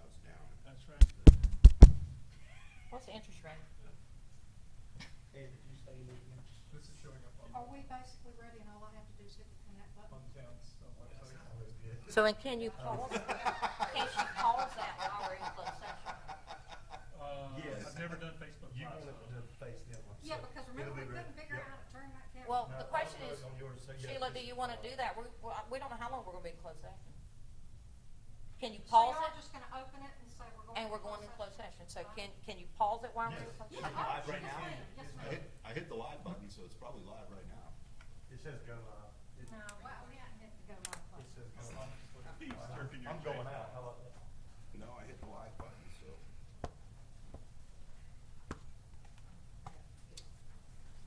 it's down. That's right. What's the interest rate? Ed, did you say you need me? This is showing up Are we basically ready and all I have to do is hit the connect on button? the town's website. Always good. So, and can you pause, can she pause that while we're in closed session? Yes. I've never done Facebook You Live. wanted to face them. Yeah, because remember, we It'll be couldn't ready. figure Yep. out how to turn that camera. Well, No, the question I'll is, do it on yours, so yeah, Sheila, do just- you wanna do that? We don't know how long we're gonna be in closed session. Can you So pause y'all it? just gonna open it and say we're going. And we're going in closed session, so can you pause it while we're in closed Yeah, session? Live right now? Yes, I hit the live button, so it's probably live right now. It says go live. No, well, we hadn't hit the go live It button. says go live. He's jerking your I'm going chain. out. How about that? No, I hit the live button, so.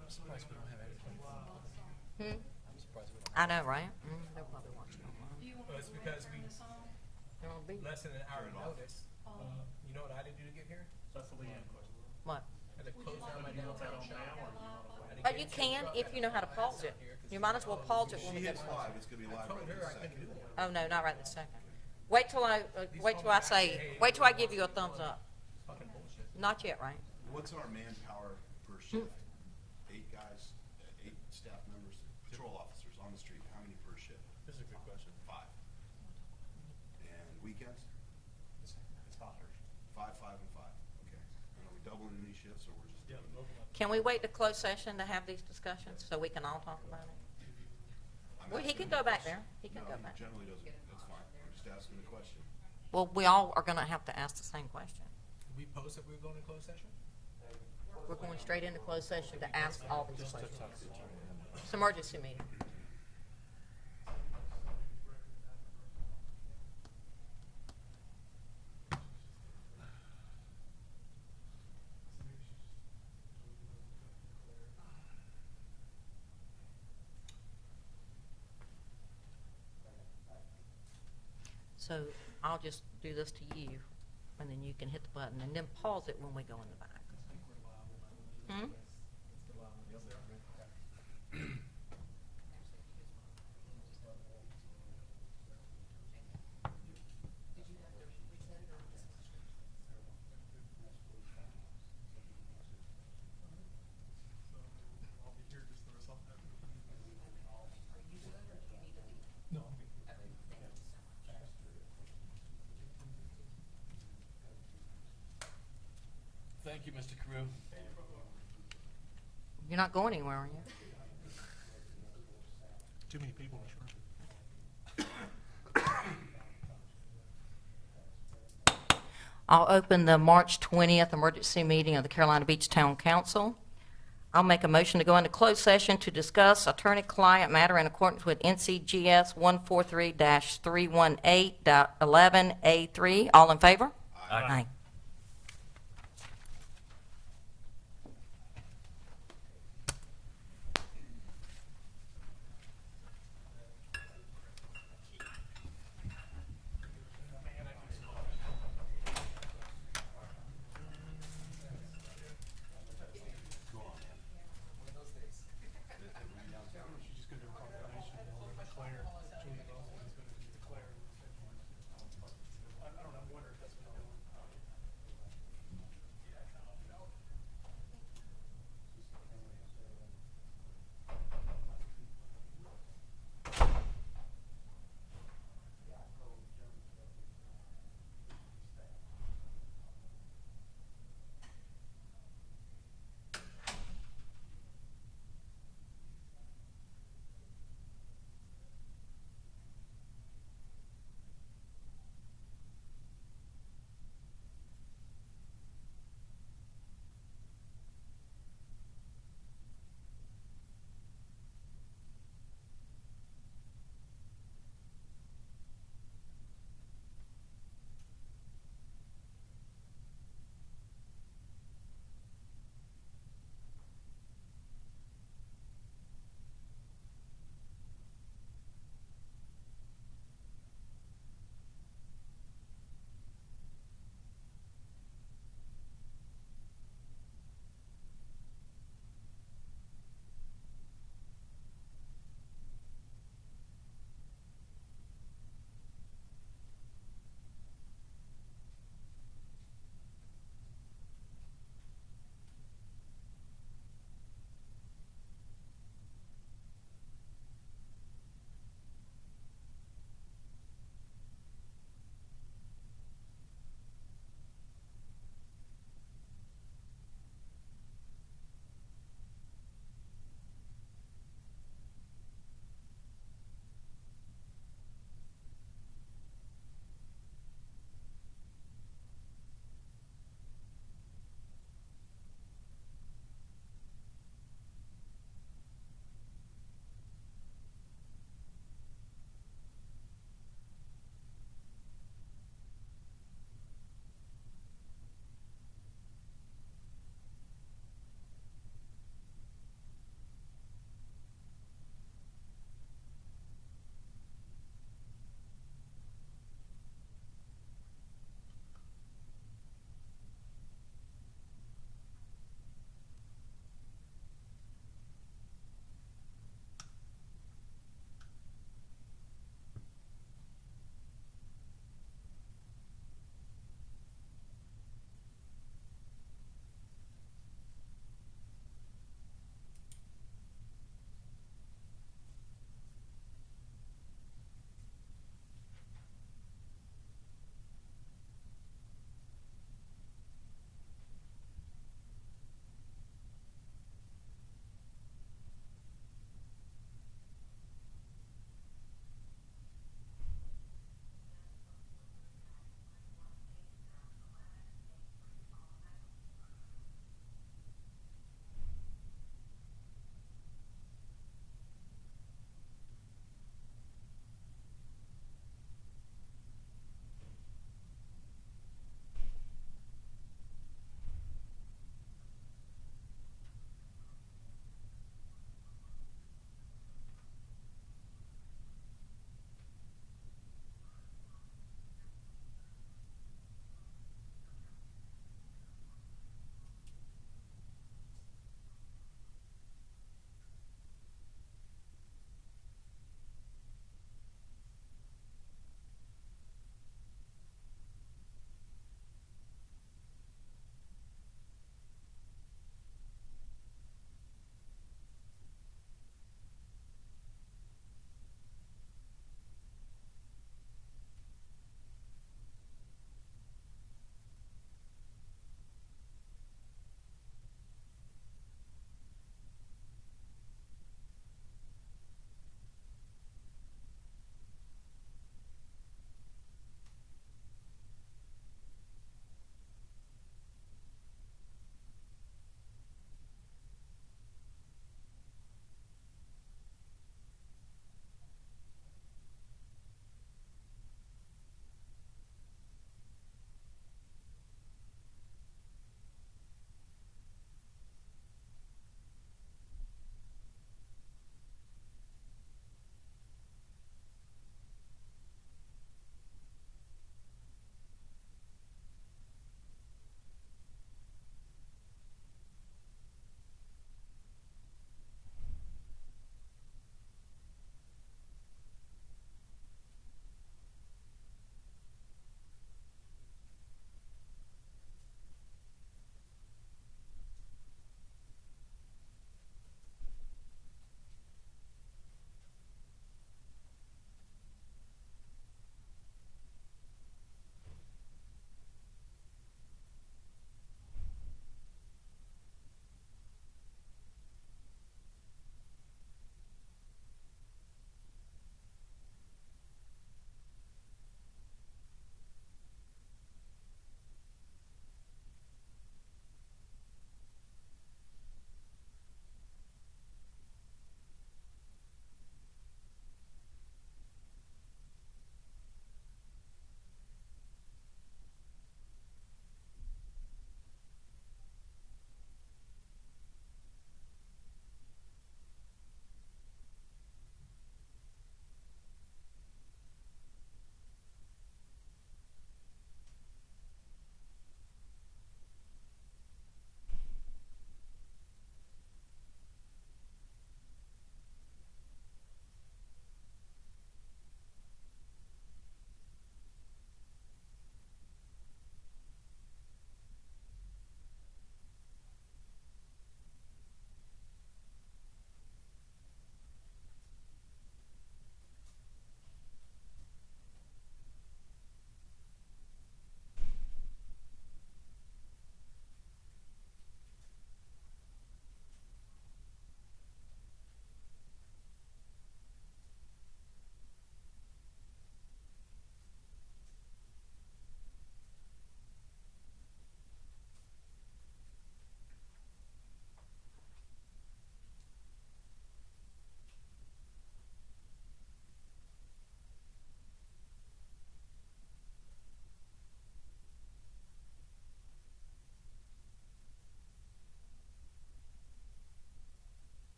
I'm surprised we don't have anything. Hmm? I'm surprised we don't I know, right? They're probably watching online. Do you want Well, me it's to go ahead because and turn we- this on? They're on beat. Less than an hour Turn it off. notice. You know what I didn't do to get here? That's the Leanne question. What? I had to Would close you like down my me to go downtown ahead and shop. share I our live had to button? Oh, get you in can the truck. if you know how to I had pause sit it. here 'cause You might as well pause it If when she we get hits to live, it's gonna be I live told right her this I couldn't second. do it. Oh, no, not right this second. Wait till I say, wait till I give you a thumbs up. It's fucking bullshit. Not yet, right? What's our manpower per shift? 8 guys, 8 staff members, patrol officers on the street, how many per shift? This is a good question. 5. And weekends? It's hotter. 5, 5, and 5, okay. And are we doubling any shifts, or we're just Yeah, doing? both of them. Can we wait to close session to have these discussions so we can all talk about it? I'm Well, he asking can a go back question. there. He can No, go back. generally doesn't, that's fine, I'm just asking the question. Well, we all are gonna have to ask the same question. Did we post that we were going to closed session? We're going straight into closed session to ask all these Just to questions. talk to each other. It's an emergency meeting. So I'll just do this to you, and then you can hit the button, and then pause it when we go in the back. Hmm? Yes, they are. I'll be here just the rest of the time. No, I'll be here. Thank you, Mr. Carew. You're not going anywhere, are you? Too many people, sure. I'll open the March 20th emergency meeting of the Carolina Beach Town Council. I'll make a motion to go into closed session to discuss attorney-client matter in accordance with NCGS 143-318.11A3. All in favor? Aye. She's just gonna do a combination and declare. Julie Bowen is gonna declare. I don't know, I wonder if that's what they're doing.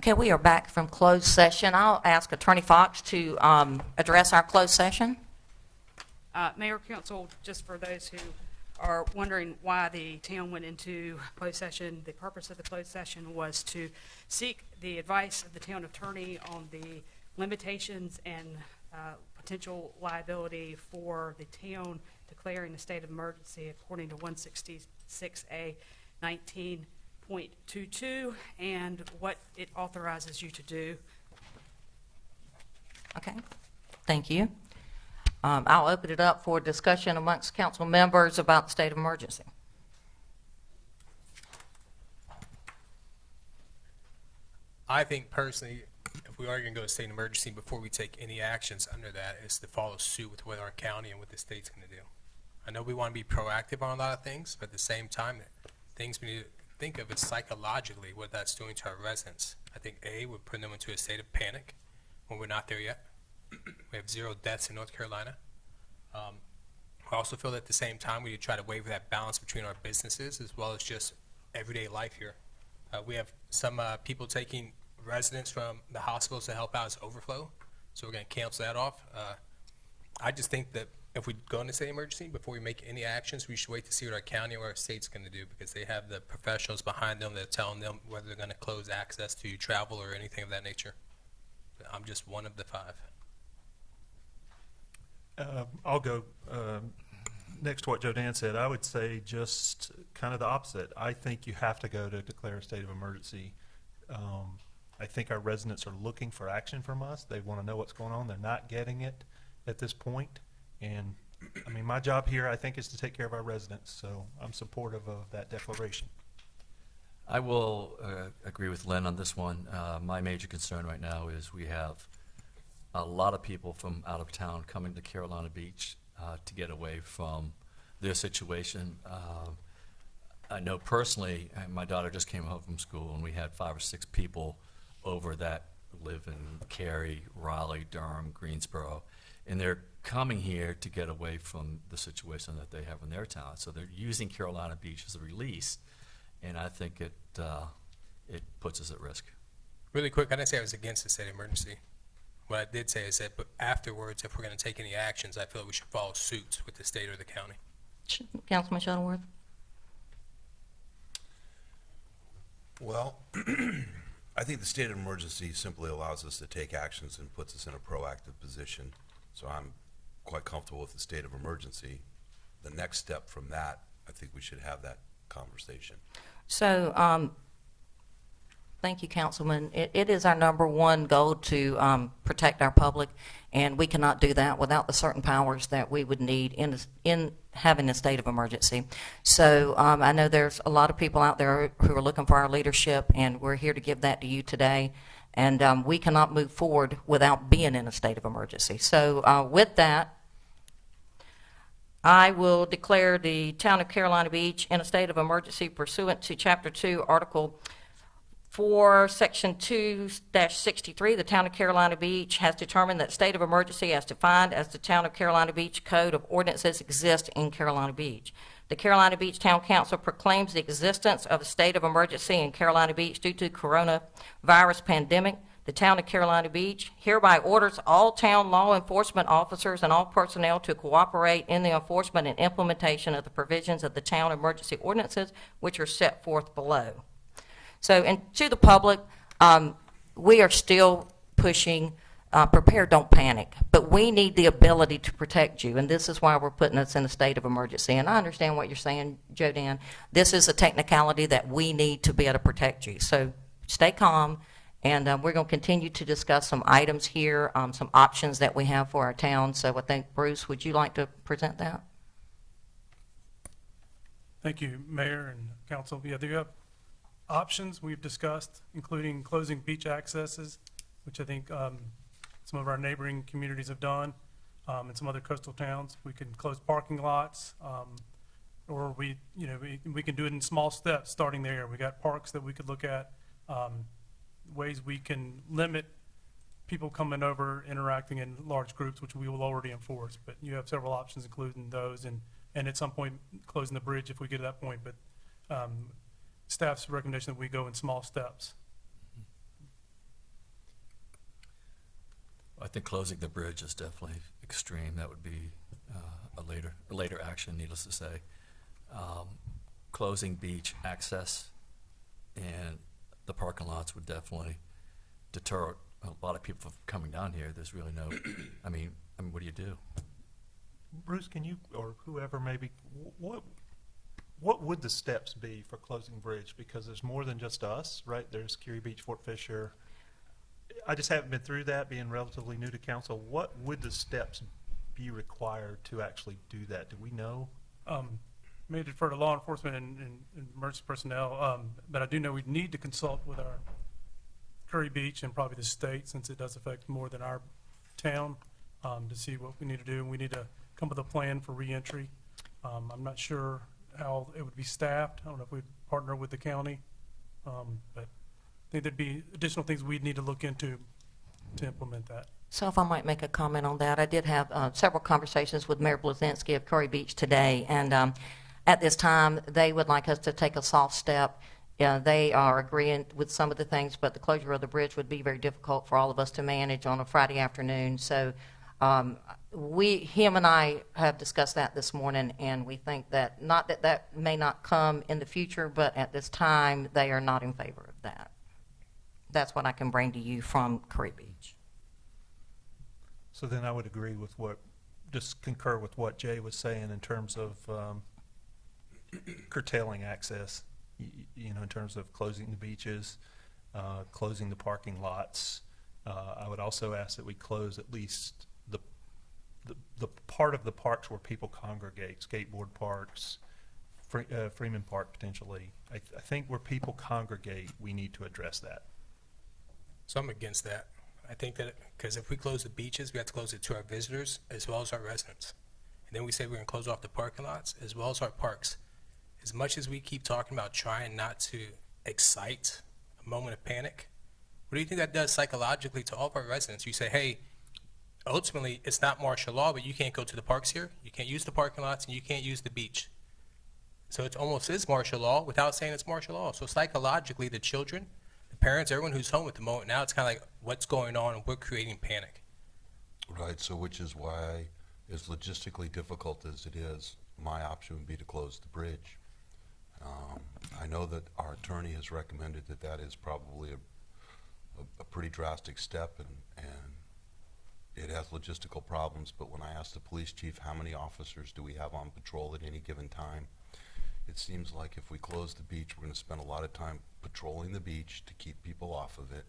Okay, we are back from closed session. I'll ask Attorney Fox to address our closed session. Mayor, Council, just for those who are wondering why the town went into closed session, the purpose of the closed session was to seek the advice of the town attorney on the limitations and potential liability for the town declaring a state of emergency according to 166A 19.22 and what it authorizes you to do. Okay, thank you. I'll open it up for discussion amongst council members about the state of emergency. I think personally, if we are going to go to state of emergency, before we take any actions under that, is to follow suit with what our county and what the state's going to do. I know we want to be proactive on a lot of things, but at the same time, things we need to think of is psychologically what that's doing to our residents. I think we're putting them into a state of panic when we're not there yet. We have 0 deaths in North Carolina. I also feel that at the same time we need to try to waver that balance between our businesses as well as just everyday life here. We have some people taking residents from the hospitals to help out as overflow, so we're going to cancel that off. I just think that if we go into state emergency, before we make any actions, we should wait to see what our county or our state's going to do, because they have the professionals behind them that are telling them whether they're going to close access to travel or anything of that nature. I'm just one of the 5. I'll go next to what Joe Dan said. I would say just kind of the opposite. I think you have to go to declare a state of emergency. I think our residents are looking for action from us. They want to know what's going on. They're not getting it at this point. And I mean, my job here, I think, is to take care of our residents. So I'm supportive of that declaration. I will agree with Len on this one. My major concern right now is we have a lot of people from out of town coming to Carolina Beach to get away from their situation. I know personally, my daughter just came home from school, and we had 5 or 6 people over that live in Cary, Raleigh, Durham, Greensboro, and they're coming here to get away from the situation that they have in their town. So they're using Carolina Beach as a release, and I think it puts us at risk. Really quick, I didn't say I was against the state of emergency. What I did say is that, but afterwards, if we're going to take any actions, I feel we should follow suit with the state or the county. Councilman Shuttleworth? Well, I think the state of emergency simply allows us to take actions and puts us in a proactive position. So I'm quite comfortable with the state of emergency. The next step from that, I think we should have that conversation. So, thank you, Councilman. It is our #1 goal to protect our public, and we cannot do that without the certain powers that we would need in having a state of emergency. So I know there's a lot of people out there who are looking for our leadership, and we're here to give that to you today. And we cannot move forward without being in a state of emergency. So with that, I will declare the town of Carolina Beach in a state of emergency pursuant to Chapter 2, Article 4, Section 2-63. The town of Carolina Beach has determined that state of emergency as defined as the town of Carolina Beach Code of Ordinances exists in Carolina Beach. The Carolina Beach Town Council proclaims the existence of a state of emergency in Carolina Beach due to coronavirus pandemic. The town of Carolina Beach hereby orders all town law enforcement officers and all personnel to cooperate in the enforcement and implementation of the provisions of the town emergency ordinances, which are set forth below. So, and to the public, we are still pushing prepare, don't panic, but we need the ability to protect you, and this is why we're putting us in a state of emergency. And I understand what you're saying, Joe Dan. This is a technicality that we need to be able to protect you. So stay calm, and we're going to continue to discuss some items here, some options that we have for our town. So I think, Bruce, would you like to present that? Thank you, Mayor and Council. Yeah, there you have options we've discussed, including closing beach accesses, which I think some of our neighboring communities have done, and some other coastal towns. We can close parking lots, or we can do it in small steps starting there. We got parks that we could look at, ways we can limit people coming over, interacting in large groups, which we will already enforce. But you have several options, including those, and at some point closing the bridge if we get to that point. But staff's recommendation that we go in small steps. I think closing the bridge is definitely extreme. That would be a later action, needless to say. Closing beach access and the parking lots would definitely deter a lot of people from coming down here. There's really no, I mean, what do you do? Bruce, can you, or whoever maybe, what would the steps be for closing the bridge? Because there's more than just us, right? There's Curie Beach, Fort Fisher. I just haven't been through that, being relatively new to council. What would the steps be required to actually do that? Do we know? May defer to law enforcement and emergency personnel, but I do know we need to consult with our Curry Beach and probably the state, since it does affect more than our town, to see what we need to do. And we need to come up with a plan for reentry. I'm not sure how it would be staffed. I don't know if we'd partner with the county, but I think there'd be additional things we'd need to look into to implement that. So if I might make a comment on that, I did have several conversations with Mayor Blazinski of Curry Beach today, and at this time, they would like us to take a soft step. They are agreeing with some of the things, but the closure of the bridge would be very difficult for all of us to manage on a Friday afternoon. So him and I have discussed that this morning, and we think that, not that that may not come in the future, but at this time, they are not in favor of that. That's what I can bring to you from Curry Beach. So then I would agree with just concur with what Jay was saying in terms of curtailing access, in terms of closing the beaches, closing the parking lots. I would also ask that we close at least the part of the parks where people congregate, skateboard parks, Freeman Park potentially. I think where people congregate, we need to address that. So I'm against that. I think that, because if we close the beaches, we have to close it to our visitors as well as our residents. And then we say we're going to close off the parking lots as well as our parks. As much as we keep talking about trying not to excite a moment of panic, what do you think that does psychologically to all of our residents? You say, hey, ultimately, it's not martial law, but you can't go to the parks here. You can't use the parking lots, and you can't use the beach. So it almost is martial law without saying it's martial law. So psychologically, the children, the parents, everyone who's home at the moment, now it's kind of like, what's going on, and we're creating panic. Right, so which is why, as logistically difficult as it is, my option would be to close the bridge. I know that our attorney has recommended that that is probably a pretty drastic step, and it has logistical problems, but when I asked the police chief how many officers do we have on patrol at any given time, it seems like if we close the beach, we're going to spend a lot of time patrolling the beach to keep people off of it.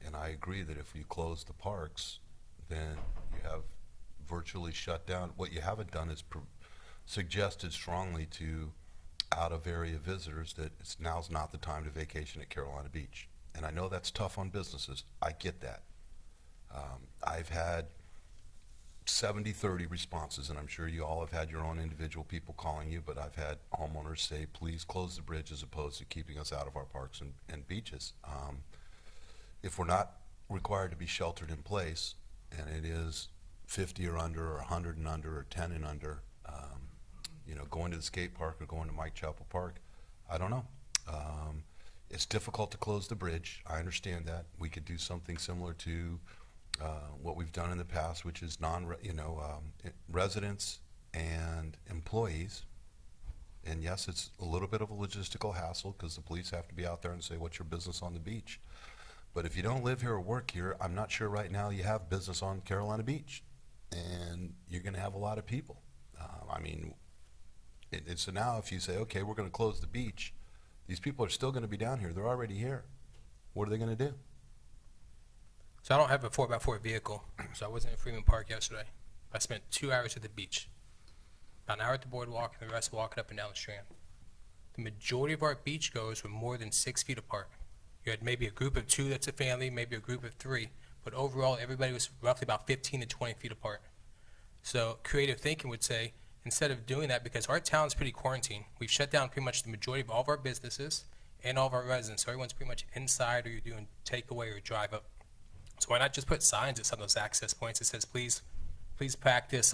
And I agree that if you close the parks, then you have virtually shut down. What you haven't done is suggested strongly to out-of-area visitors that now's not the time to vacation at Carolina Beach. And I know that's tough on businesses. I get that. I've had 70-30 responses, and I'm sure you all have had your own individual people calling you, but I've had homeowners say, please close the bridge as opposed to keeping us out of our parks and beaches. If we're not required to be sheltered in place, and it is 50 or under, or 100 and under, or 10 and under, going to the skate park or going to Mike Chapel Park, I don't know. It's difficult to close the bridge. I understand that. We could do something similar to what we've done in the past, which is residents and employees. And yes, it's a little bit of a logistical hassle because the police have to be out there and say, what's your business on the beach? But if you don't live here or work here, I'm not sure right now you have business on Carolina Beach. And you're going to have a lot of people. So now if you say, okay, we're going to close the beach, these people are still going to be down here. They're already here. What are they going to do? So I don't have a 4x4 vehicle, so I wasn't in Freeman Park yesterday. I spent 2 hours at the beach, about an hour at the boardwalk, and the rest walking up and down the Strand. The majority of our beachgoers were more than 6 feet apart. You had maybe a group of 2 that's a family, maybe a group of 3, but overall everybody was roughly about 15 to 20 feet apart. So creative thinking would say, instead of doing that, because our town's pretty quarantined, we've shut down pretty much the majority of all of our businesses and all of our residents, so everyone's pretty much inside, or you're doing takeaway or drive up. So why not just put signs at some of those access points that says, please practice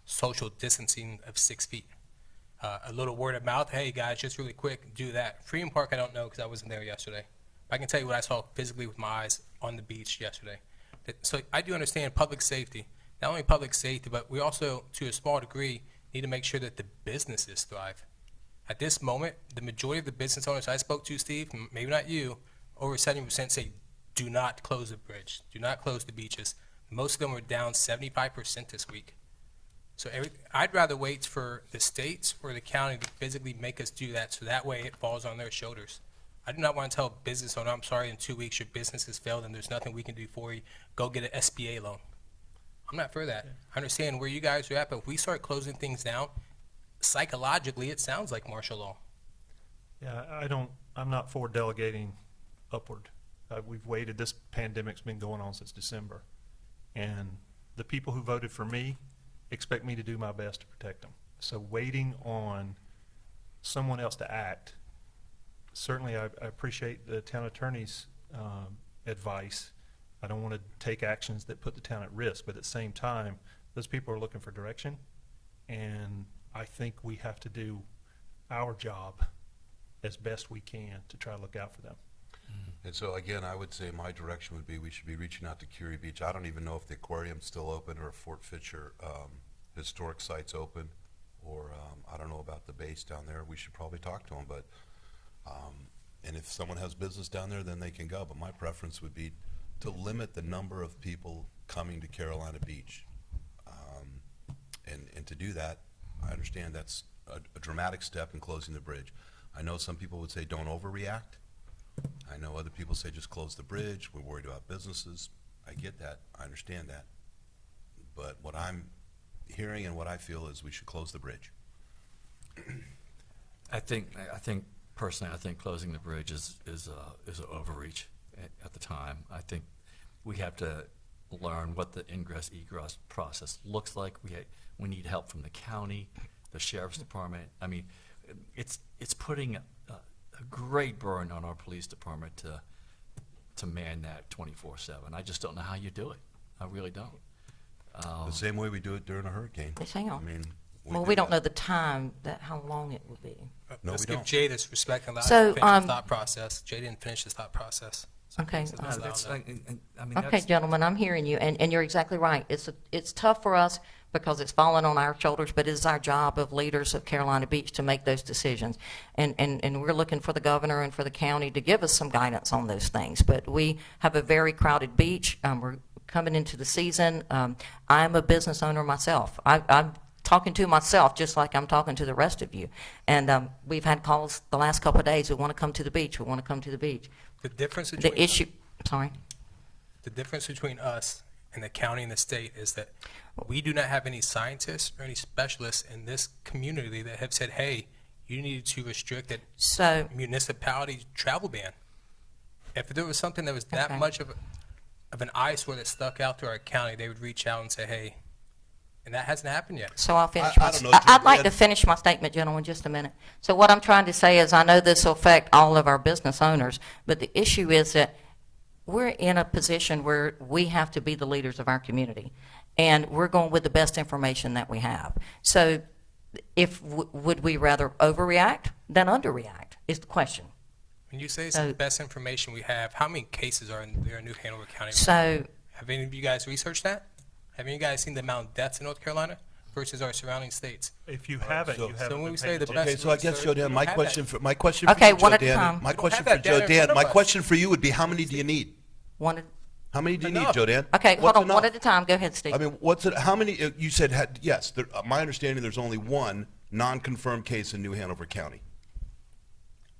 social distancing of 6 feet. A little word of mouth, hey guys, just really quick, do that. Freeman Park, I don't know because I wasn't there yesterday. I can tell you what I saw physically with my eyes on the beach yesterday. So I do understand public safety, not only public safety, but we also, to a small degree, need to make sure that the businesses thrive. At this moment, the majority of the business owners I spoke to, Steve, maybe not you, over 70% say, do not close the bridge, do not close the beaches. Most of them were down 75% this week. So I'd rather wait for the states or the county to physically make us do that, so that way it falls on their shoulders. I do not want to tell a business owner, I'm sorry, in 2 weeks your business has failed and there's nothing we can do for you. Go get an SBA loan. I'm not for that. I understand where you guys are at, but if we start closing things down, psychologically, it sounds like martial law. Yeah, I'm not for delegating upward. We've waited, this pandemic's been going on since December. And the people who voted for me expect me to do my best to protect them. So waiting on someone else to act, certainly I appreciate the town attorney's advice. I don't want to take actions that put the town at risk, but at the same time, those people are looking for direction, and I think we have to do our job as best we can to try to look out for them. And so again, I would say my direction would be we should be reaching out to Curie Beach. I don't even know if the aquarium's still open or if Fort Fisher historic site's open, or I don't know about the base down there. We should probably talk to them, but and if someone has business down there, then they can go. But my preference would be to limit the number of people coming to Carolina Beach. And to do that, I understand that's a dramatic step in closing the bridge. I know some people would say don't overreact. I know other people say just close the bridge. We're worried about businesses. I get that. I understand that. But what I'm hearing and what I feel is we should close the bridge. I think personally, I think closing the bridge is an overreach at the time. I think we have to learn what the ingress egress process looks like. We need help from the county, the sheriff's department. I mean, it's putting a great burden on our police department to man that 24/7. I just don't know how you do it. I really don't. The same way we do it during a hurricane. Yes, hang on. I mean, Well, do we don't that. know the time, how long it will be. No, Let's we give don't. Jay this respect and allow So, him to finish his thought process. Jay didn't finish his thought process. So Okay, let's allow That's, him I mean, Okay, that's, gentlemen, I'm hearing you, and you're exactly right. It's tough for us because it's falling on our shoulders, but it is our job of leaders of Carolina Beach to make those decisions. And we're looking for the governor and for the county to give us some guidance on those things. But we have a very crowded beach. We're coming into the season. I'm a business owner myself. I'm talking to myself just like I'm talking to the rest of you. And we've had calls the last couple of days. We want to come to the beach. We want to come to the beach. The difference between The issue, sorry. the difference between us and the county and the state is that we do not have any scientists or any specialists in this community that have said, hey, you need to restrict that So, municipality travel ban. If there was something that was that Okay. much of an eyesore that stuck out to our county, they would reach out and say, hey, and that hasn't happened yet. So I'll finish I my, don't know, I'd like to Juliet. finish my statement, gentlemen, just a minute. So what I'm trying to say is, I know this will affect all of our business owners, but the issue is that we're in a position where we have to be the leaders of our community, and we're going with the best information that we have. So would we rather overreact than underreact, is the question. When you say it's So- the best information we have, how many cases are there in New Hanover County? So, Have any of you guys researched that? Have any of you guys seen the amount of deaths in North Carolina versus our surrounding states? If you haven't, so- you so haven't when been we say paying the attention. Okay, best so I guess, research, Jodan, we my don't have question that. for Okay, you, one at a Jodan, time. my We don't question have for that data in Jodan, front of my us. question for you would be, how many do you need? one, How many do you need, Enough. Jodan? okay, hold What's on, one enough? at a time. Go ahead, Steve. I mean, what's it? How many? You said yes. My understanding, there's only one non-confirmed case in New Hanover County.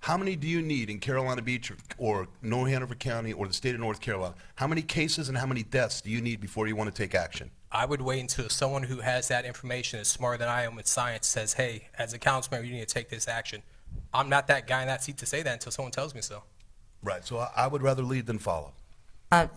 How many do you need in Carolina Beach or New Hanover County or the state of North Carolina? How many cases and how many deaths do you need before you want to take action? I would wait until someone who has that information, is smarter than I am with science, says, hey, as a council member, you need to take this action. I'm not that guy in that seat to say that until someone tells me so. Right. So I would rather lead than follow. I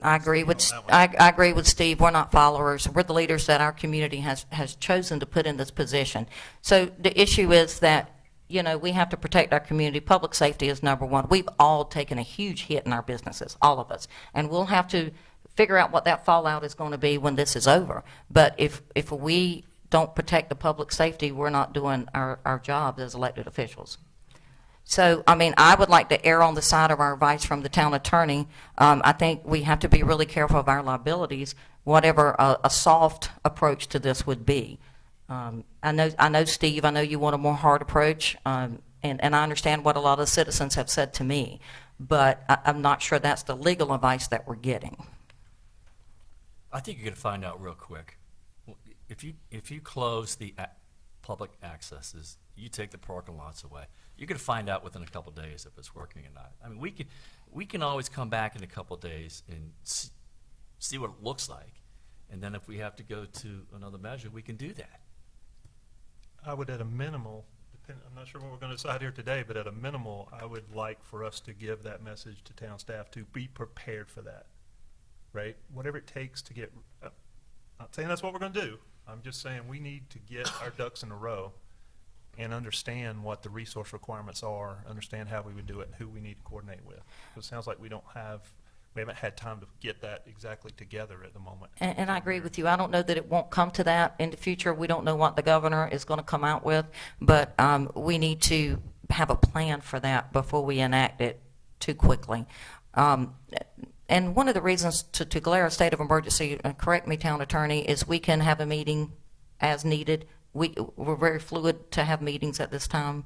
agree with, I agree with Steve. We're not followers. We're the leaders that our community has chosen to put in this position. So the issue is that, you know, we have to protect our community. Public safety is number one. We've all taken a huge hit in our businesses, all of us. And we'll have to figure out what that fallout is going to be when this is over. But if we don't protect the public safety, we're not doing our job as elected officials. So, I mean, I would like to err on the side of our advice from the town attorney. I think we have to be really careful of our liabilities, whatever a soft approach to this would be. I know, Steve, I know you want a more hard approach, and I understand what a lot of citizens have said to me, but I'm not sure that's the legal advice that we're getting. I think you're going to find out real quick. If you close the public accesses, you take the parking lots away, you're going to find out within a couple days if it's working or not. I mean, we can always come back in a couple days and see what it looks like, and then if we have to go to another measure, we can do that. I would at a minimal, I'm not sure what we're going to decide here today, but at a minimal, I would like for us to give that message to town staff to be prepared for that, right? Whatever it takes to get, not saying that's what we're going to do. I'm just saying we need to get our ducks in a row and understand what the resource requirements are, understand how we would do it, and who we need to coordinate with. It sounds like we haven't had time to get that exactly together at the moment. And I agree with you. I don't know that it won't come to that in the future. We don't know what the governor is going to come out with, but we need to have a plan for that before we enact it too quickly. And one of the reasons to declare a state of emergency, correct me, town attorney, is we can have a meeting as needed. We're very fluid to have meetings at this time.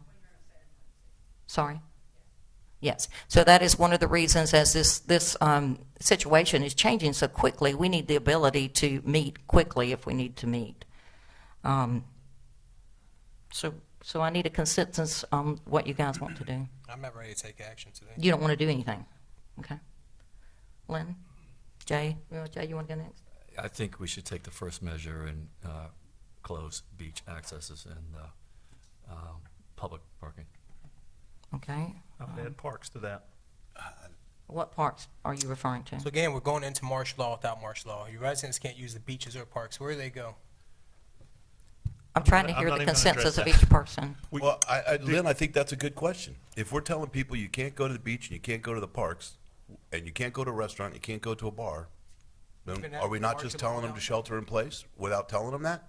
Sorry? Yes. So that is one of the reasons, as this situation is changing so quickly, we need the ability to meet quickly if we need to meet. So I need a consensus on what you guys want to do. I'm not ready to take action today. You don't want to do anything? Okay. Lynn? Jay? Jay, you want to go next? I think we should take the first measure and close beach accesses and public parking. Okay. I would add parks to that. What parts are you referring to? So again, we're going into martial law without martial law. Your residents can't use the beaches or parks. Where do they go? I'm trying to I'm hear not the even gonna address consensus of that. each person. Well, Lynn, I think that's a good question. If we're telling people you can't go to the beach and you can't go to the parks, and you can't go to a restaurant, you can't go to a bar, then are we not just telling them to shelter in place without telling them that?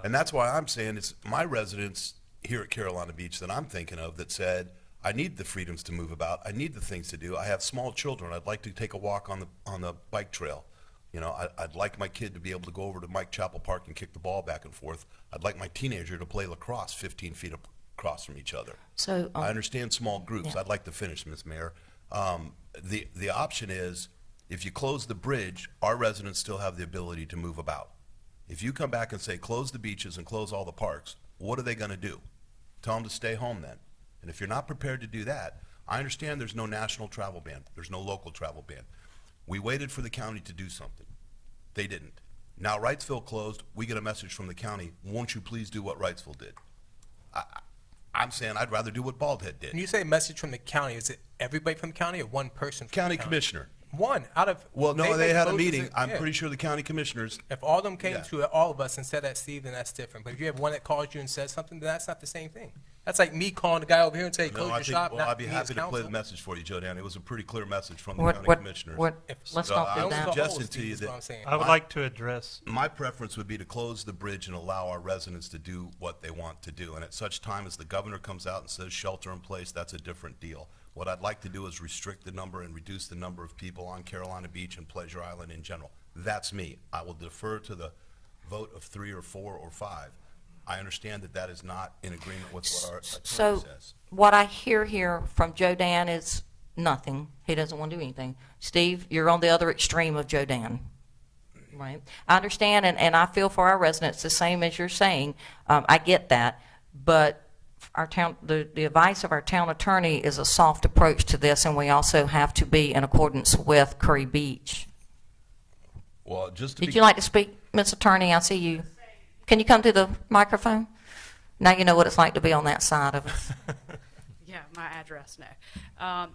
And that's why I'm saying it's my residents here at Carolina Beach that I'm thinking of that said, I need the freedoms to move about. I need the things to do. I have small children. I'd like to take a walk on the bike trail. You know, I'd like my kid to be able to go over to Mike Chapel Park and kick the ball back and forth. I'd like my teenager to play lacrosse 15 feet across from each other. So I understand small groups. Yeah. I'd like to finish, Ms. Mayor. The option is, if you close the bridge, our residents still have the ability to move about. If you come back and say, close the beaches and close all the parks, what are they going to do? Tell them to stay home then. And if you're not prepared to do that, I understand there's no national travel ban. There's no local travel ban. We waited for the county to do something. They didn't. Now Wrightsville closed. We get a message from the county, won't you please do what Wrightsville did? I'm saying I'd rather do what Baldhead did. When you say message from the county, is it everybody from the county or one person from County the county? commissioner. One out of. Well, no, they make had a votes, meeting. is it- I'm yeah. pretty sure the county commissioners. If all of them came Yeah. to all of us and said that, Steve, then that's different. But if you have one that calls you and says something, then that's not the same thing. That's like me calling the guy over here and saying, No, close I your think, shop, well, not I'd be me as happy to play counsel. the message for you, Joe Dan. It was a pretty clear message from the What, county what, commissioners. what, If- let's So not I do was that. suggesting Steve, to you is that what I'm saying. I would like to address, my preference would be to close the bridge and allow our residents to do what they want to do. And at such time as the governor comes out and says shelter in place, that's a different deal. What I'd like to do is restrict the number and reduce the number of people on Carolina Beach and Pleasure Island in general. That's me. I will defer to the vote of 3 or 4 or 5. I understand that that is not in agreement with what our attorney So says. what I hear here from Joe Dan is nothing. He doesn't want to do anything. Steve, you're on the other extreme of Joe Dan. Right? I understand, and I feel for our residents the same as you're saying. I get that. But our town, the advice of our town attorney is a soft approach to this, and we also have to be in accordance with Curry Beach. Well, just to Did be you like to speak, Ms. Attorney? I see you. Can you come to the microphone? Now you know what it's like to be on that side of us. Yeah, my address, no.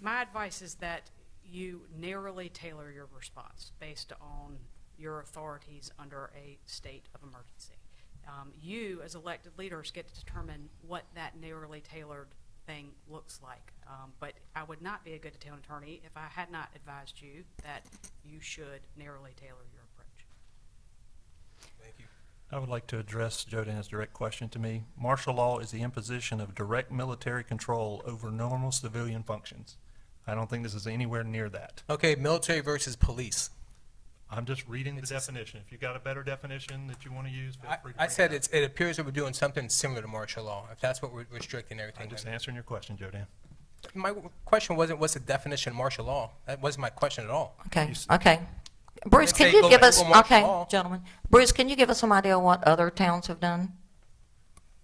My advice is that you narrowly tailor your response based on your authorities under a state of emergency. You, as elected leaders, get to determine what that narrowly tailored thing looks like. But I would not be a good town attorney if I had not advised you that you should narrowly tailor your approach. Thank you. I would like to address Jodan's direct question to me. Martial law is the imposition of direct military control over normal civilian functions. I don't think this is anywhere near that. Okay, military versus police. I'm just reading the It's- definition. If you got a better definition that you want to use, feel free to I bring said it up. it appears that we're doing something similar to martial law, if that's what we're restricting everything I'm just to. answering your question, Jodan. My question wasn't what's the definition of martial law. That wasn't my question at all. Okay, okay. Bruce, If can they you go give us, over martial okay, law- gentlemen, Bruce, can you give us some idea of what other towns have done?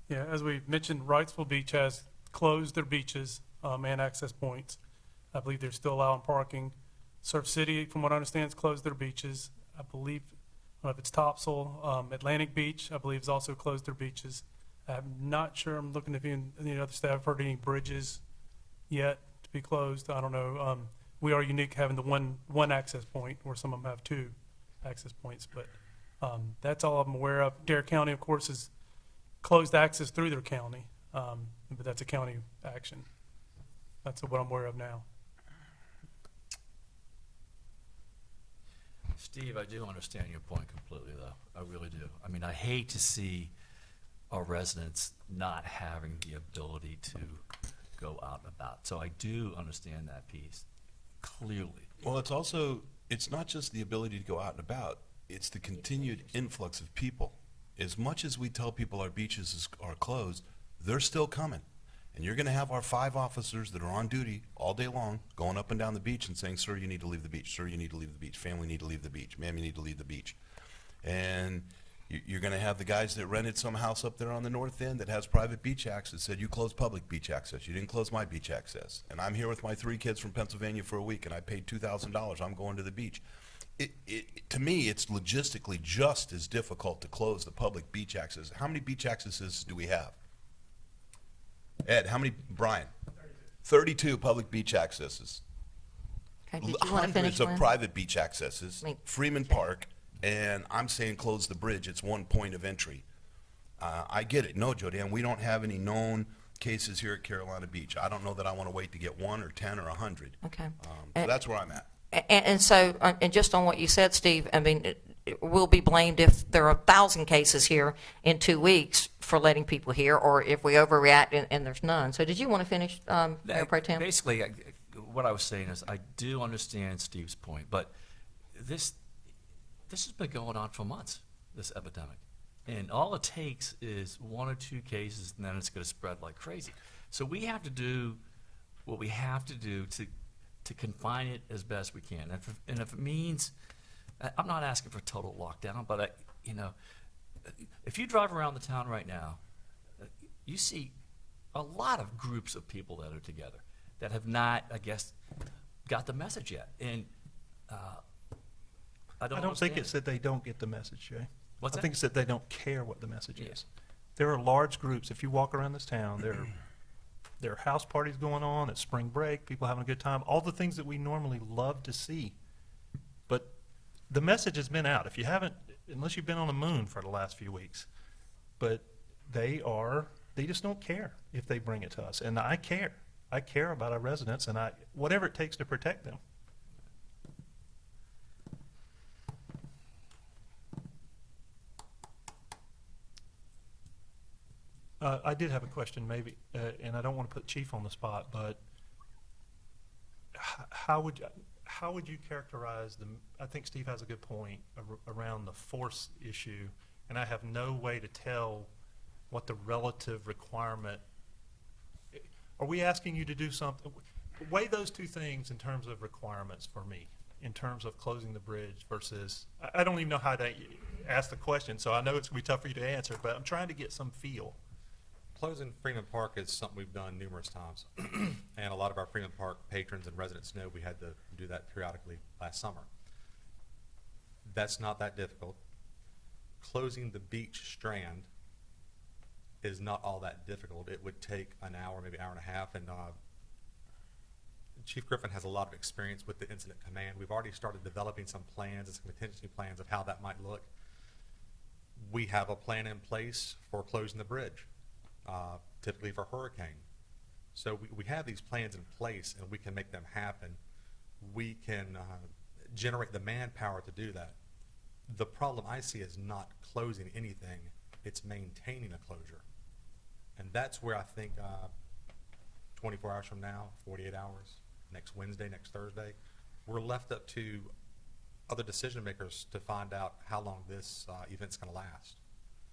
Yeah, as we mentioned, Wrightsville Beach has closed their beaches and access points. I believe they're still allowing parking. Surf City, from what I understand, has closed their beaches. I believe, I don't know if it's Topsail, Atlantic Beach, I believe, has also closed their beaches. I'm not sure, I'm looking if any other staff have heard any bridges yet to be closed. I don't know. We are unique having the one access point, where some of them have two access points, but that's all I'm aware of. Dare County, of course, has closed access through their county, but that's a county action. That's what I'm aware of now. Steve, I do understand your point completely, though. I really do. I mean, I hate to see our residents not having the ability to go out and about. So I do understand that piece clearly. Well, it's not just the ability to go out and about, it's the continued influx of people. As much as we tell people our beaches are closed, they're still coming. And you're going to have our 5 officers that are on duty all day long going up and down the beach and saying, sir, you need to leave the beach. Sir, you need to leave the beach. Family need to leave the beach. Ma'am, you need to leave the beach. And you're going to have the guys that rented some house up there on the north end that has private beach access said, you closed public beach access. You didn't close my beach access. And I'm here with my 3 kids from Pennsylvania for a week, and I paid $2,000. I'm going to the beach. To me, it's logistically just as difficult to close the public beach access. How many beach accesses do we have? Ed, how many? Brian? 32 public beach accesses. Okay, did you want to finish, Hundreds of Lynn? private beach accesses. Me. Freeman Park, and I'm saying close the bridge. It's one point of entry. I get it. No, Jodan, we don't have any known cases here at Carolina Beach. I don't know that I want to wait to get 1 or 10 or 100. Okay. So that's where I'm at. And so, and just on what you said, Steve, I mean, we'll be blamed if there are 1,000 cases here in 2 weeks for letting people here, or if we overreact and there's none. So did you want to finish, Mayor Pro Tem? Basically, what I was saying is, I do understand Steve's point, but this has been going on for months, this epidemic. And all it takes is 1 or 2 cases, and then it's going to spread like crazy. So we have to do what we have to do to confine it as best we can. And if it means, I'm not asking for total lockdown, but if you drive around the town right now, you see a lot of groups of people that are together that have not, I guess, got the message yet. And I don't think understand it's that they don't get the message, Jay. What's I that? think it's that they don't care what the message Yeah. is. There are large groups. If you walk around this town, there are house parties going on. It's spring break. People having a good time. All the things that we normally love to see. But the message has been out. If you haven't, unless you've been on the moon for the last few weeks, but they just don't care if they bring it to us. And I care. I care about our residents, and whatever it takes to protect them. I did have a question, maybe, and I don't want to put Chief on the spot, but how would you characterize I think Steve has a good point around the force issue, and I have no way to tell what the relative requirement. Are we asking you to do something? Weigh those 2 things in terms of requirements for me, in terms of closing the bridge versus, I don't even know how to ask the question, so I know it's going to be tough for you to answer, but I'm trying to get some feel. Closing Freeman Park is something we've done numerous times. And a lot of our Freeman Park patrons and residents know we had to do that periodically last summer. That's not that difficult. Closing the beach strand is not all that difficult. It would take an hour, maybe hour and a half, and Chief Griffin has a lot of experience with the incident command. We've already started developing some plans and some contingency plans of how that might look. We have a plan in place for closing the bridge. Typically for hurricane. So we have these plans in place, and we can make them happen. We can generate the manpower to do that. The problem I see is not closing anything, it's maintaining a closure. And that's where I think 24 hours from now, 48 hours, next Wednesday, next Thursday, we're left up to other decision makers to find out how long this event's going to last.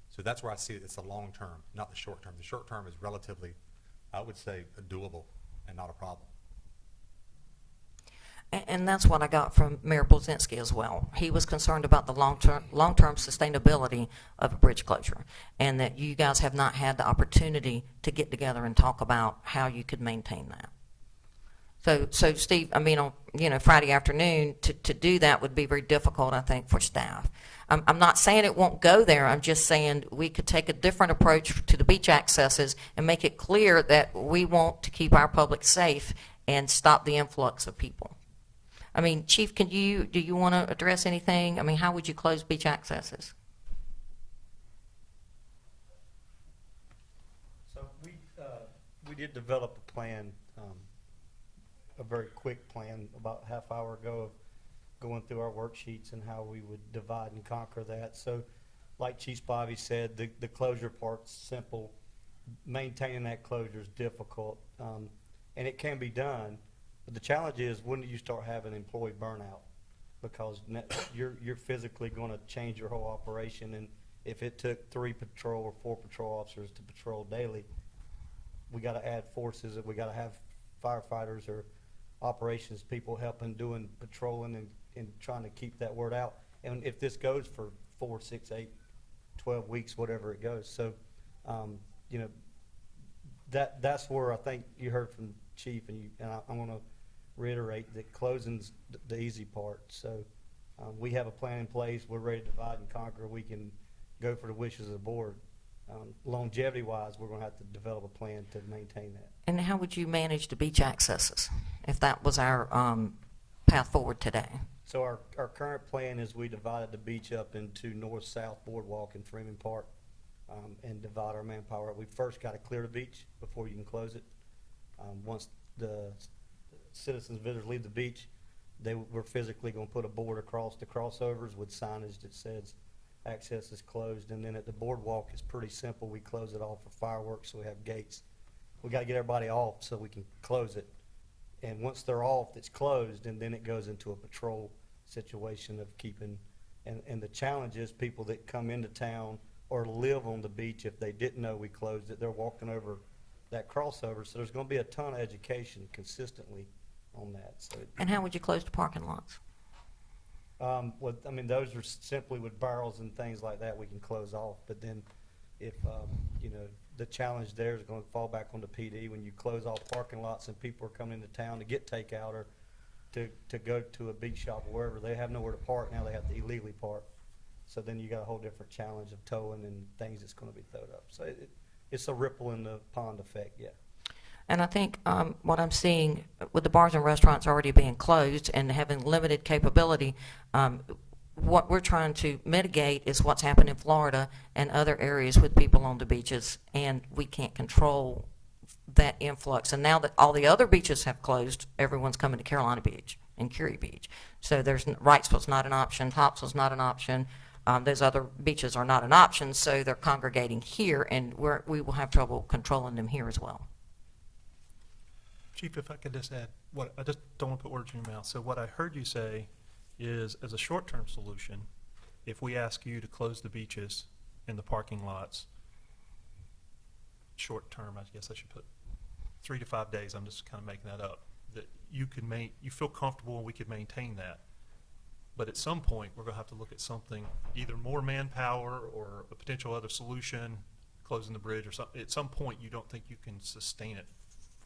So that's where I see it. It's the long term, not the short term. The short term is relatively, I would say, doable and not a problem. And that's what I got from Mayor Blazinski as well. He was concerned about the long-term sustainability of a bridge closure, and that you guys have not had the opportunity to get together and talk about how you could maintain that. So Steve, I mean, on, Friday afternoon, to do that would be very difficult, I think, for staff. I'm not saying it won't go there. I'm just saying we could take a different approach to the beach accesses and make it clear that we want to keep our public safe and stop the influx of people. I mean, Chief, do you want to address anything? I mean, how would you close beach accesses? So we did develop a plan, a very quick plan about a half hour ago of going through our worksheets and how we would divide and conquer that. So like Chief Spivey said, the closure part's simple. Maintaining that closure is difficult, and it can be done. But the challenge is, when do you start having employee burnout? Because you're physically going to change your whole operation, and if it took 3 patrol or 4 patrol officers to patrol daily, we got to add forces, and we got to have firefighters or operations people helping doing patrolling and trying to keep that word out. And if this goes for 4, 6, 8, 12 weeks, whatever it goes, so that's where I think you heard from Chief, and I'm going to reiterate that closing's the easy part. So we have a plan in place. We're ready to divide and conquer. We can go for the wishes of the board. Longevity-wise, we're going to have to develop a plan to maintain that. And how would you manage the beach accesses if that was our path forward today? So our current plan is we divided the beach up into north-south boardwalk in Freeman Park, and divide our manpower. We first got to clear the beach before you can close it. Once the citizens, visitors leave the beach, we're physically going to put a board across the crossovers with signage that says access is closed. And then at the boardwalk, it's pretty simple. We close it off for fireworks, so we have gates. We got to get everybody off so we can close it. And once they're off, it's closed, and then it goes into a patrol situation of keeping. And the challenge is people that come into town or live on the beach, if they didn't know we closed it, they're walking over that crossover. So there's going to be a ton of education consistently on that. So And how would you close the parking lots? those are simply with barrels and things like that we can close off. But then if, the challenge there is going to fall back on the PD. When you close off parking lots and people are coming into town to get takeout or to go to a beach shop or wherever, they have nowhere to park. Now they have to illegally park. So then you got a whole different challenge of towing and things that's going to be thrown up. So it's a ripple in the pond effect, yeah. And I think what I'm seeing with the bars and restaurants already being closed and having limited capability, what we're trying to mitigate is what's happened in Florida and other areas with people on the beaches, and we can't control that influx. And now that all the other beaches have closed, everyone's coming to Carolina Beach and Curie Beach. So there's Wrightsville's not an option, Topsville's not an option. Those other beaches are not an option, so they're congregating here, and we will have trouble controlling them here as well. Chief, if I could just add, I just don't want to put words in your mouth. So what I heard you say is, as a short-term solution, if we ask you to close the beaches and the parking lots, short-term, I guess I should put 3 to 5 days, I'm just kind of making that up, that you feel comfortable and we could maintain that. But at some point, we're going to have to look at something, either more manpower or a potential other solution, closing the bridge or something. At some point, you don't think you can sustain it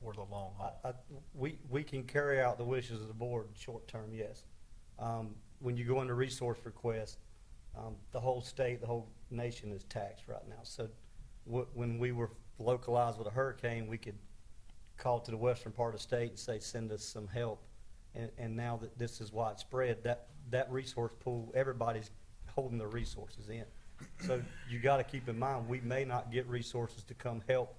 for the long haul. We can carry out the wishes of the board short term, yes. When you go into resource request, the whole state, the whole nation is taxed right now. So when we were localized with a hurricane, we could call to the western part of the state and say, send us some help. And now that this is widespread, that resource pool, everybody's holding their resources in. So you got to keep in mind, we may not get resources to come help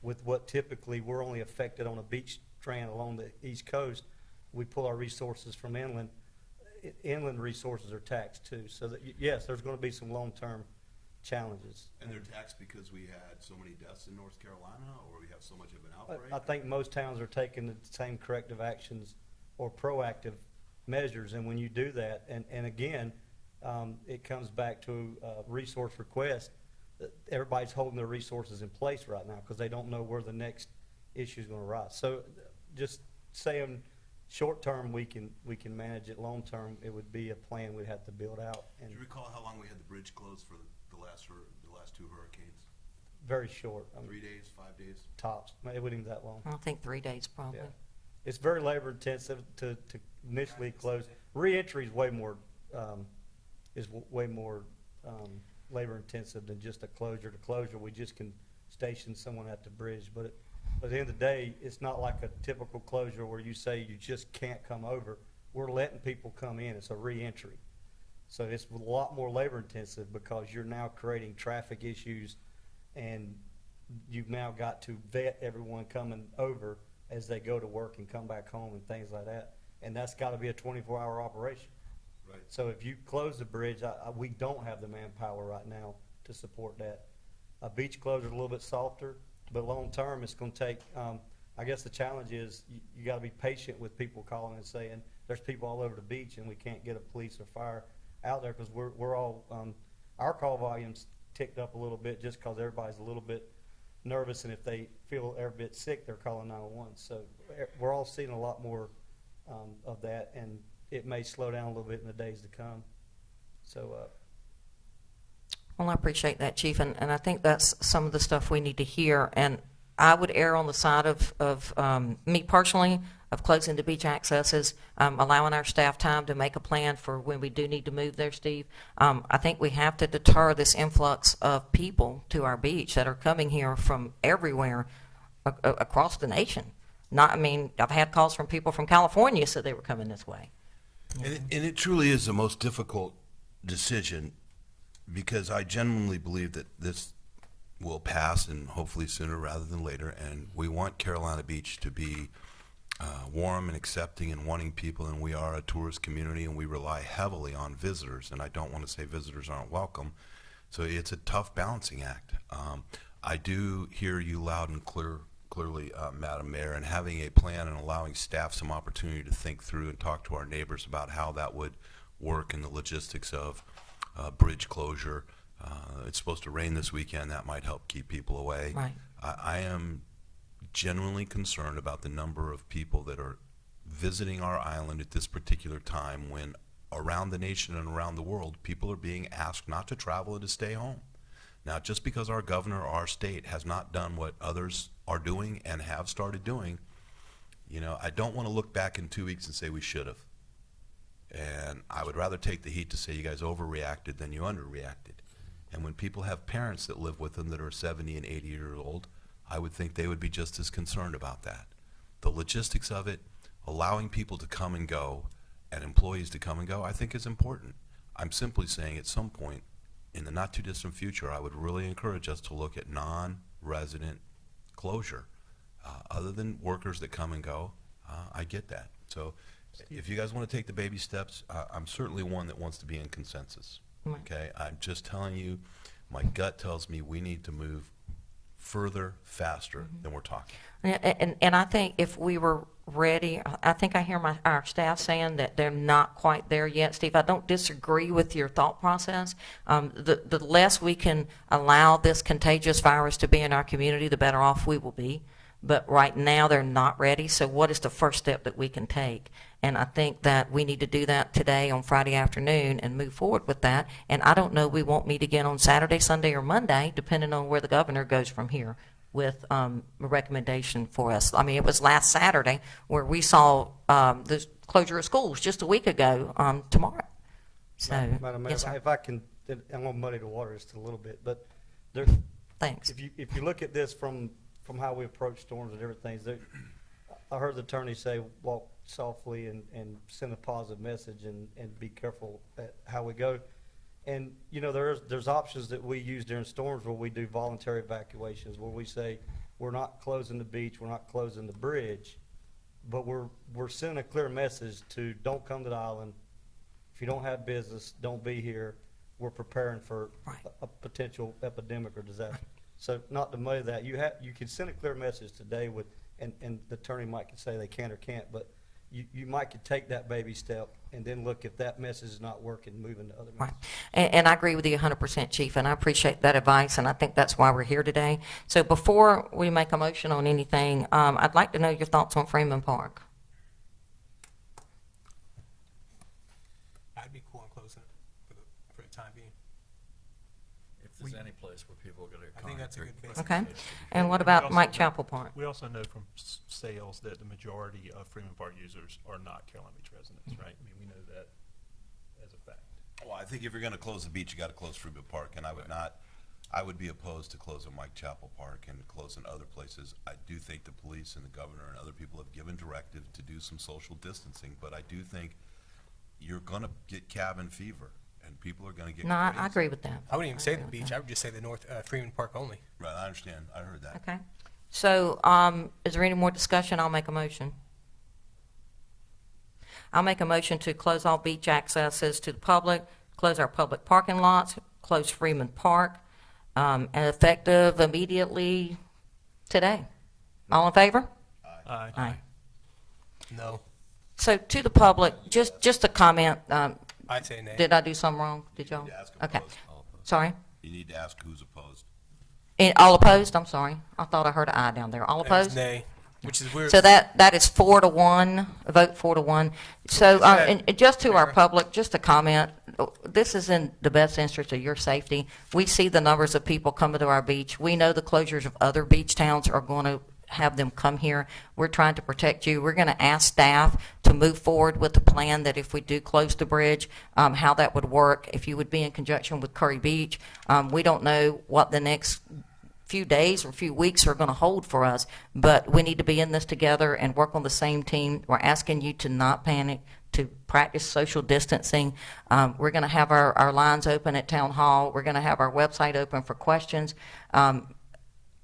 with what typically we're only affected on a beach strand along the East Coast. We pull our resources from inland. inland resources are taxed too. So that, yes, there's gonna be some long-term challenges. And they're taxed because we had so many deaths in North Carolina, or we have so much of an outbreak? I think most towns are taking the same corrective actions or proactive measures, and when you do that, and again, it comes back to resource request. Everybody's holding their resources in place right now because they don't know where the next issue is going to rise. So, just saying, short term we can manage it. Long term, it would be a plan we'd have to build out. Do And you recall how long we had the bridge closed for the last two hurricanes? very short. 3 days, 5 days? Tops. It wouldn't even that long. I think 3 days probably. Yeah. It's very labor intensive to initially close. Reentry is way more, labor intensive than just a closure. To closure, we just can station someone at the bridge. But at the end of the day, it's not like a typical closure where you say you just can't come over. We're letting people come in. It's a reentry. So it's a lot more labor intensive because you're now creating traffic issues, and you've now got to vet everyone coming over as they go to work and come back home and things like that. And that's got to be a 24-hour operation. Right. So if you close the bridge, we don't have the manpower right now to support that. A beach closure is a little bit softer, but long-term, it's going to take, I guess the challenge is you got to be patient with people calling and saying, there's people all over the beach and we can't get a police or fire out there because we're all, our call volumes ticked up a little bit just because everybody's a little bit nervous, and if they feel every bit sick, they're calling 911. So we're all seeing a lot more of that, and it may slow down a little bit in the days to come. So, Well, I appreciate that, Chief, and I think that's some of the stuff we need to hear. And I would err on the side of me personally, of closing the beach accesses, allowing our staff time to make a plan for when we do need to move there, Steve. I think we have to deter this influx of people to our beach that are coming here from everywhere across the nation. I've had calls from people from California said they were coming this way. And it truly is the most difficult decision, because I genuinely believe that this will pass, and hopefully sooner rather than later, and we want Carolina Beach to be warm and accepting and wanting people, and we are a tourist community, and we rely heavily on visitors, and I don't want to say visitors aren't welcome. So it's a tough balancing act. I do hear you loud and clearly, Madam Mayor, and having a plan and allowing staff some opportunity to think through and talk to our neighbors about how that would work in the logistics of bridge closure. It's supposed to rain this weekend. That might help keep people away. Right. I am genuinely concerned about the number of people that are visiting our island at this particular time, when around the nation and around the world, people are being asked not to travel and to stay home. Now, just because our governor or our state has not done what others are doing and have started doing, I don't want to look back in 2 weeks and say we should have. And I would rather take the heat to say you guys overreacted than you underreacted. And when people have parents that live with them that are 70 and 80 years old, I would think they would be just as concerned about that. The logistics of it, allowing people to come and go and employees to come and go, I think is important. I'm simply saying at some point in the not too distant future, I would really encourage us to look at non-resident closure. Other than workers that come and go, I get that. So if you guys want to take the baby steps, I'm certainly one that wants to be in consensus. Okay, I'm just telling you, my gut tells me we need to move further, faster than we're talking. And I think if we were ready, I think I hear our staff saying that they're not quite there yet. Steve, I don't disagree with your thought process. The less we can allow this contagious virus to be in our community, the better off we will be. But right now, they're not ready. So what is the first step that we can take? And I think that we need to do that today on Friday afternoon and move forward with that. And I don't know, we won't meet again on Saturday, Sunday, or Monday, depending on where the governor goes from here with a recommendation for us. It was last Saturday where we saw the closure of schools just a week ago tomorrow. So, Madam Mayor, yes, sir. if I can, I'm going to muddy the water just a little bit, but Thanks. if you look at this from how we approach storms and everything, I heard the attorney say walk softly and send a positive message and be careful at how we go. And there's options that we use during storms where we do voluntary evacuations, where we say we're not closing the beach, we're not closing the bridge, but we're sending a clear message to don't come to the island, if you don't have business, don't be here. We're preparing for Right. a potential epidemic or disaster. So not to muddy that, you can send a clear message today with, and the attorney might could say they can or can't, but you might could take that baby step and then look if that message is not working, move into other Right. messages. And I agree with you 100%, Chief, and I appreciate that advice, and I think that's why we're here today. So before we make a motion on anything, I'd like to know your thoughts on Freeman Park. I'd be cool on closing it for the time being. If there's any place where people are going to I think that's a good basic. Okay? solution. And what We about also Mike know- Chapel Park? We also know from sales that the majority of Freeman Park users are not Carolina Beach residents, right? I mean, we know that as a fact. Well, I think if you're gonna close the beach, you gotta close Freeman Park, and I would be opposed to closing Mike Chapel Park and closing other places. I do think the police and the governor and other people have given directive to do some social distancing, but I do think you're gonna get cabin fever, and people are gonna get No, I crazy. agree with that. I wouldn't even say agree the with beach. that. I would just say the North Freeman Park only. Right, I understand, I heard that. Okay. So, is there any more discussion? I'll make a motion. I'll make a motion to close all beach accesses to the public, close our public parking lots, close Freeman Park, and effective immediately today. All in favor? Aye. Aye. No, So to the public, just a comment, I'd say nay. did I do something wrong? Did y'all? You need to ask Okay, opposed. sorry. You need to ask who's opposed. All opposed? I'm sorry. I thought I heard an aye down there. All It was opposed? nay, which is weird. So that is 4-1, a vote 4-1. So, Is that and just to our fair? public, just a comment, this is in the best interest of your safety. We see the numbers of people coming to our beach. We know the closures of other beach towns are going to have them come here. We're trying to protect you. We're going to ask staff to move forward with the plan that if we do close the bridge, how that would work, if you would be in conjunction with Curry Beach. We don't know what the next few days or few weeks are going to hold for us, but we need to be in this together and work on the same team. We're asking you to not panic, to practice social distancing. We're going to have our lines open at Town Hall. We're going to have our website open for questions.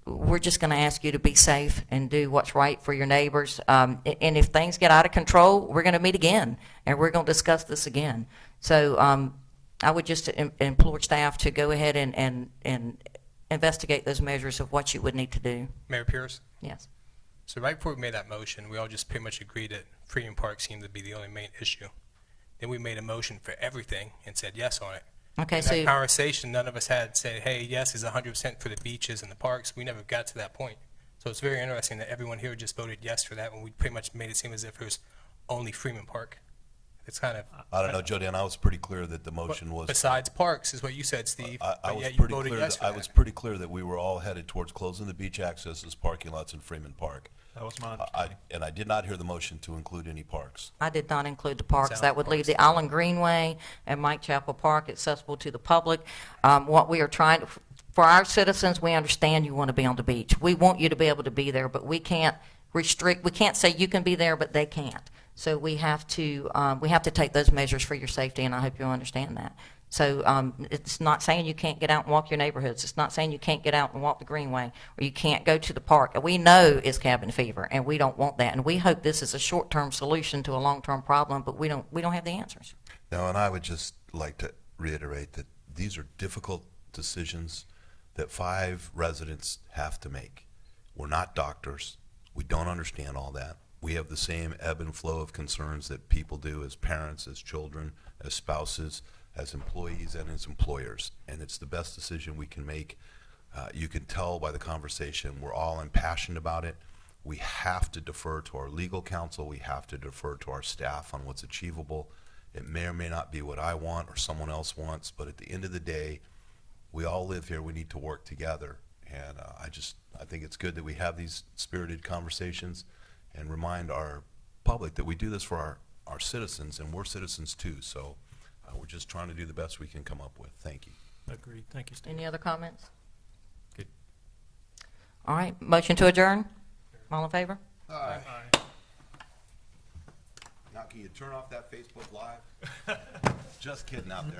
We're just going to ask you to be safe and do what's right for your neighbors. And if things get out of control, we're going to meet again, and we're going to discuss this again. So I would just implore staff to go ahead and investigate those measures of what you would need to do. Mayor Pierce. Yes. So right before we made that motion, we all just pretty much agreed that Freeman Park seemed to be the only main issue. Then we made a motion for everything and said yes on it. Okay, In that so, conversation, none of us had said, hey, yes is 100% for the beaches and the parks. We never got to that point. So it's very interesting that everyone here just voted yes for that when we pretty much made it seem as if it was only Freeman Park. It's kind of, I don't know, Jody, and I was pretty clear that the motion was. besides parks is what you said, Steve, I but was yet you pretty voted clear, yes for I that. was pretty clear that we were all headed towards closing the beach accesses, parking lots in Freeman Park. That was my I, understanding. and I did not hear the motion to include any parks. I did not include the parks. Sound That would leave parks. the Island Greenway and Mike Chapel Park accessible to the public. What we are trying to, for our citizens, we understand you want to be on the beach. We want you to be able to be there, but we can't restrict, we can't say you can be there, but they can't. So we have to take those measures for your safety, and I hope you'll understand that. So it's not saying you can't get out and walk your neighborhoods. It's not saying you can't get out and walk the Greenway, or you can't go to the park. We know it's cabin fever, and we don't want that. And we hope this is a short-term solution to a long-term problem, but we don't have the answers. No, and I would just like to reiterate that these are difficult decisions that 5 residents have to make. We're not doctors. We don't understand all that. We have the same ebb and flow of concerns that people do as parents, as children, as spouses, as employees, and as employers. And it's the best decision we can make. You can tell by the conversation, we're all impassioned about it. We have to defer to our legal counsel. We have to defer to our staff on what's achievable. It may or may not be what I want or someone else wants, but at the end of the day, we all live here. We need to work together. And I think it's good that we have these spirited conversations and remind our public that we do this for our citizens, and we're citizens too. So we're just trying to do the best we can come up with. Thank you. Agreed. Thank you, Steve. Any other comments? Good. All right, motion to adjourn? All in favor? Now, can you turn off that Facebook Live? Just kidding out there.